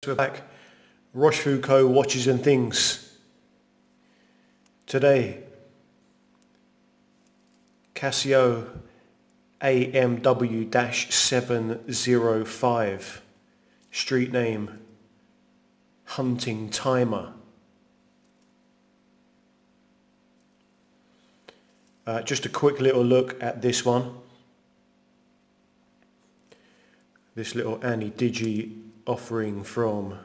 We're back. Roshfooco watches and things. Today, Casio AMW-705. Street name, Hunting Timer. Just a quick little look at this one. This little ana-digi offering from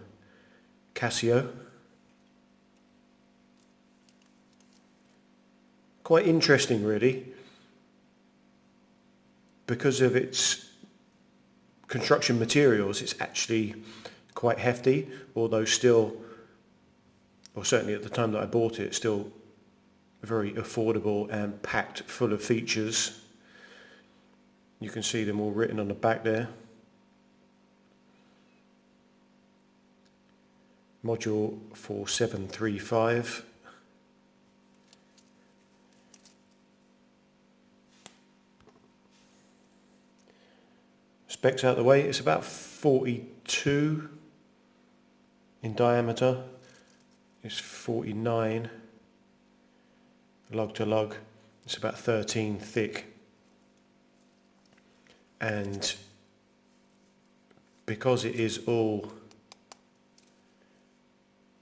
Casio. Quite interesting really, because of its construction materials. It's actually quite hefty, although still, or certainly at the time that I bought it, still very affordable and packed full of features. You can see them all written on the back there. Module 4735. Specs out the way, it's about 42 in diameter, it's 49 lug to lug, it's about 13 thick, and because it is all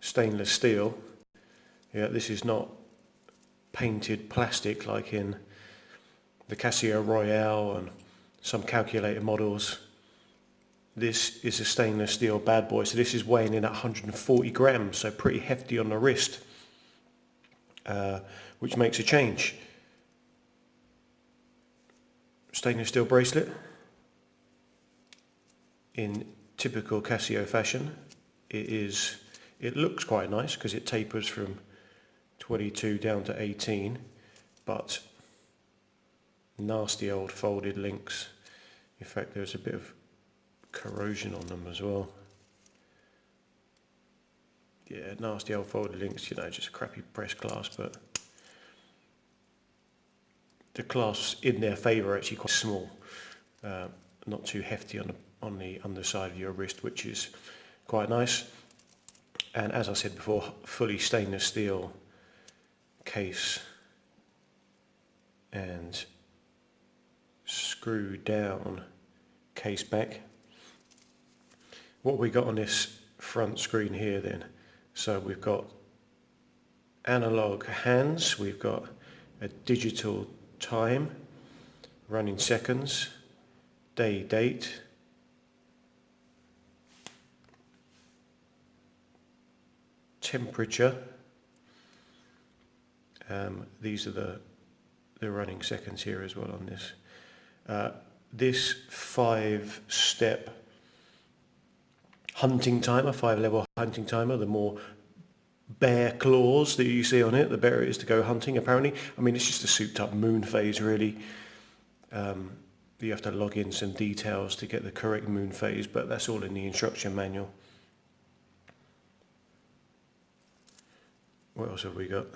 stainless steel, this is not painted plastic like in the Casio Royale and some calculator models. This is a stainless steel bad boy, so this is weighing in at 140 grams, so pretty hefty on the wrist, which makes a change. Stainless steel bracelet in typical Casio fashion. It looks quite nice because it tapers from 22 down to 18, but nasty old folded links. In fact, there's a bit of corrosion on them as well. Yeah, nasty old folded links, just a crappy press clasp, but the clasps in their favour are actually quite small, not too hefty on the underside of your wrist, which is quite nice. And as I said before, fully stainless steel case and screw down case back. What we got on this front screen here then, so we've got analog hands, we've got a digital time, running seconds, day, date, temperature. These are the running seconds here as well on this. This 5-step hunting timer, 5-level hunting timer, the more bare claws that you see on it, the better it is to go hunting apparently. I mean, it's just a souped up moon phase really. You have to log in some details to get the correct moon phase, but that's all in the instruction manual. What else have we got?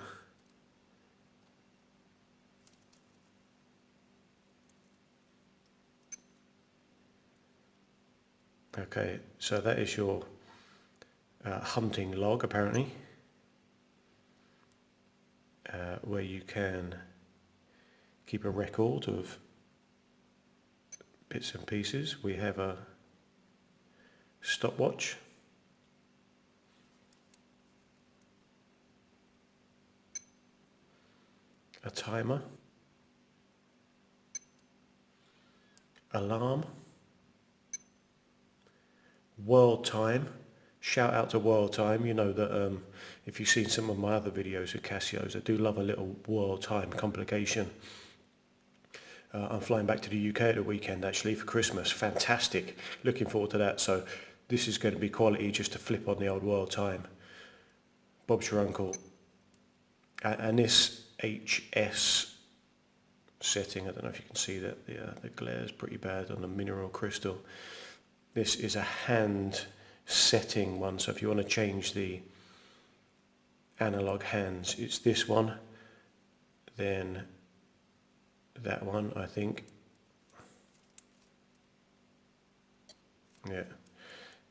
Okay, so that is your hunting log apparently, where you can keep a record of bits and pieces. We have a stopwatch, a timer, alarm, world time. Shout out to world time. You know that if you've seen some of my other videos with Casios, I do love a little world time complication. I'm flying back to the UK at the weekend actually for Christmas. Fantastic, looking forward to that. So this is going to be quality just to flip on the old world time. Bob's your uncle. And this HS setting, I don't know if you can see that, the glare is pretty bad on the mineral crystal. This is a hand setting one, so if you want to change the analog hands, it's this one, then that one, I think. Yeah,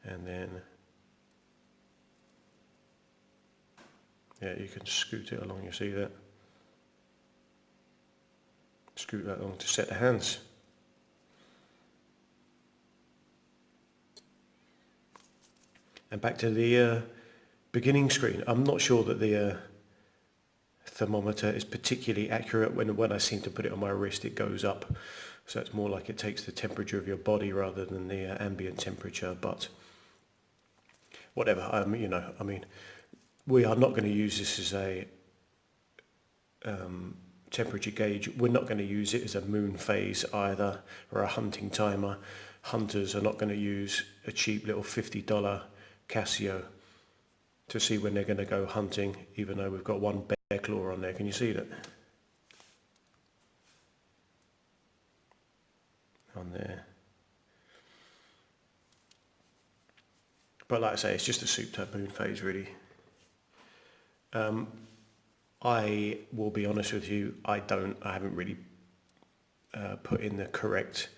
and then Yeah, you can scoot it along, you see that? Scoot that along to set the hands. And back to the beginning screen. I'm not sure that the thermometer is particularly accurate. When I seem to put it on my wrist, it goes up. So it's more like it takes the temperature of your body rather than the ambient temperature. But whatever, we are not going to use this as a temperature gauge. We're not going to use it as a moon phase either, or a hunting timer. Hunters are not going to use a cheap little $50 Casio to see when they're going to go hunting, even though we've got one bear claw on there. Can you see that? On there. But like I say, it's just a souped up moon phase really. I will be honest with you, I haven't really put in the correct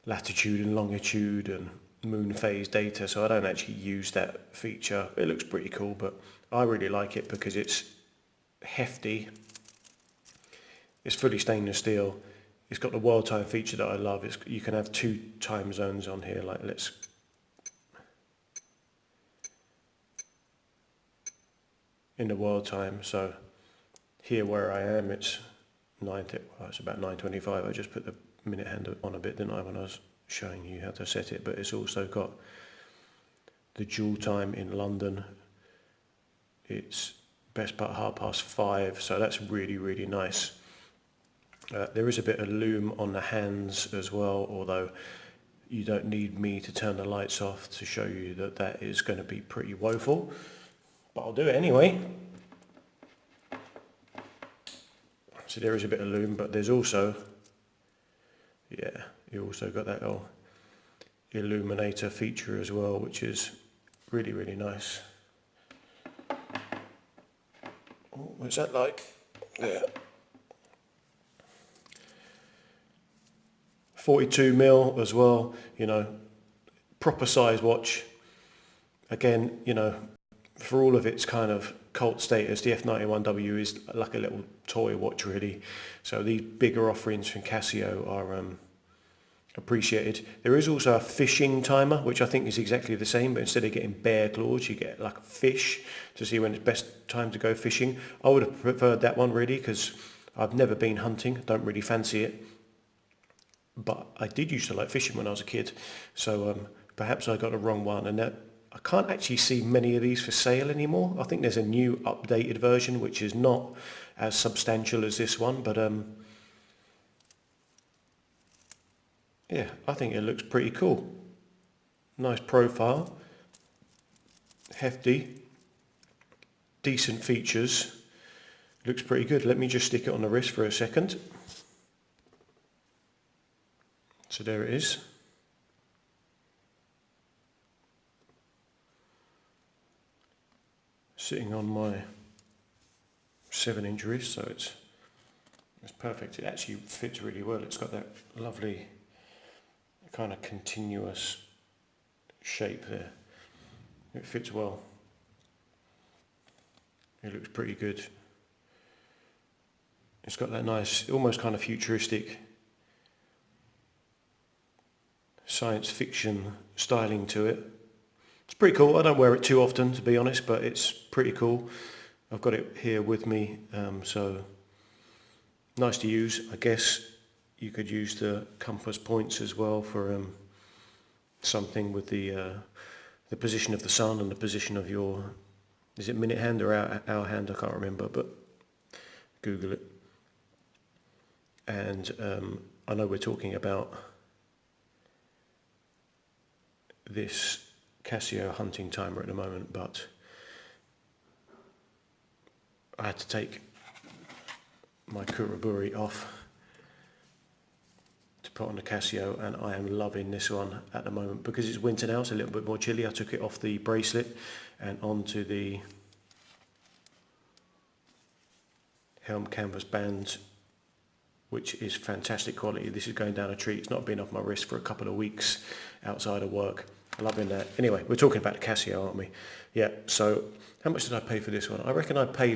latitude and longitude and moon phase data, so I don't actually use that feature. It looks pretty cool, but I really like it because it's hefty, it's fully stainless steel, it's got the world time feature that I love. You can have 2 time zones on here, like let's in the world time. So here where I am, it's it's about 9:25. I just put the minute hand on a bit, didn't I, when I was showing you how to set it. But it's also got the dual time in London. It's best part 5:30, so that's really, really nice. There is a bit of lume on the hands as well, although you don't need me to turn the lights off to show you that that is going to be pretty woeful, but I'll do it anyway. So there is a bit of lume, but there's also, yeah, you also got that little illuminator feature as well, which is really, really nice. Oh, what's that like? There. 42mm as well, proper size watch. Again, for all of its kind of cult status, the F91W is like a little toy watch really. So these bigger offerings from Casio are appreciated. There is also a fishing timer, which I think is exactly the same, but instead of getting bear claws, you get like a fish to see when it's best time to go fishing. I would have preferred that one really, because I've never been hunting, don't really fancy it. But I did used to like fishing when I was a kid, so perhaps I got the wrong one, and that I can't actually see many of these for sale anymore. I think there's a new updated version which is not as substantial as this one, but yeah, I think it looks pretty cool. Nice profile, hefty, decent features, looks pretty good. Let me just stick it on the wrist for a second. So there it is. Sitting on my 7-inch wrist, so it's perfect. It actually fits really well. It's got that lovely kind of continuous shape there. It fits well. It looks pretty good. It's got that nice, almost kind of futuristic science fiction styling to it. It's pretty cool. I don't wear it too often, to be honest, but it's pretty cool. I've got it here with me, so nice to use. I guess you could use the compass points as well for something with the position of the sun and the position of your, is it minute hand or hour hand? I can't remember, but Google it. And I know we're talking about this Casio hunting timer at the moment, but I had to take my Kuraburi off to put on the Casio, and I am loving this one at the moment because it's winter now. It's a little bit more chilly. I took it off the bracelet and onto the helm canvas band, which is fantastic quality. This is going down a treat. It's not been off my wrist for a couple of weeks outside of work, Loving that. Anyway, we're talking about the Casio, aren't we? Yeah, so how much did I pay for this one? I reckon I probably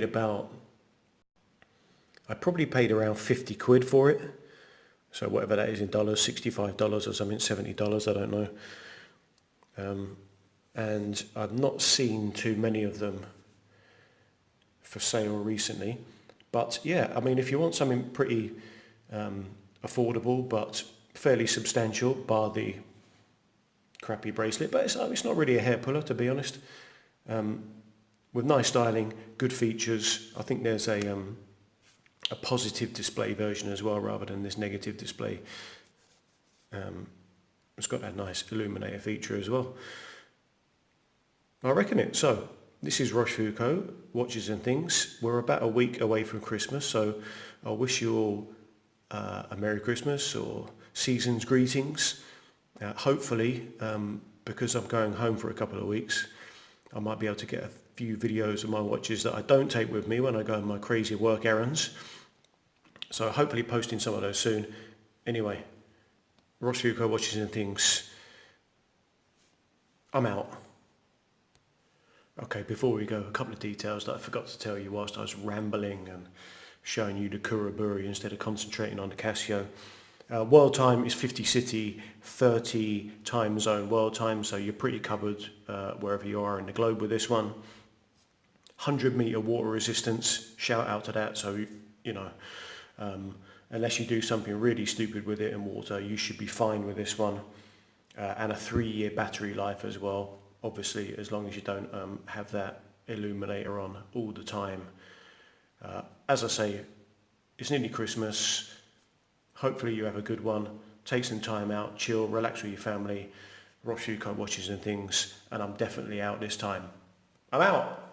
paid around 50 quid for it. So whatever that is in dollars, $65 or something, $70, I don't know. And I've not seen too many of them for sale recently. But yeah, I mean, if you want something pretty affordable but fairly substantial, bar the crappy bracelet, but it's not really a hair puller, to be honest. With nice styling, good features. I think there's a positive display version as well, rather than this negative display. It's got that nice illuminator feature as well. I reckon it. So this is Roshfooco, watches and things. We're about a week away from Christmas, so I wish you all a Merry Christmas or season's greetings. Hopefully, because I'm going home for a couple of weeks, I might be able to get a few videos of my watches that I don't take with me when I go on my crazy work errands. So hopefully posting some of those soon. Anyway, Roshfooco, watches and things. I'm out. Okay, before we go, a couple of details that I forgot to tell you whilst I was rambling and showing you the Kuraburi instead of concentrating on the Casio. World time is 50 city, 30 time zone world time, so you're pretty covered wherever you are in the globe with this one. 100 meter water resistance, shout out to that. So, you know, unless you do something really stupid with it in water, you should be fine with this one. And a 3-year battery life as well, obviously, as long as you don't have that illuminator on all the time. As I say, it's nearly Christmas. Hopefully you have a good one. Take some time out, chill, relax with your family. Roshfooco watches and things, and I'm definitely out this time. I'm out.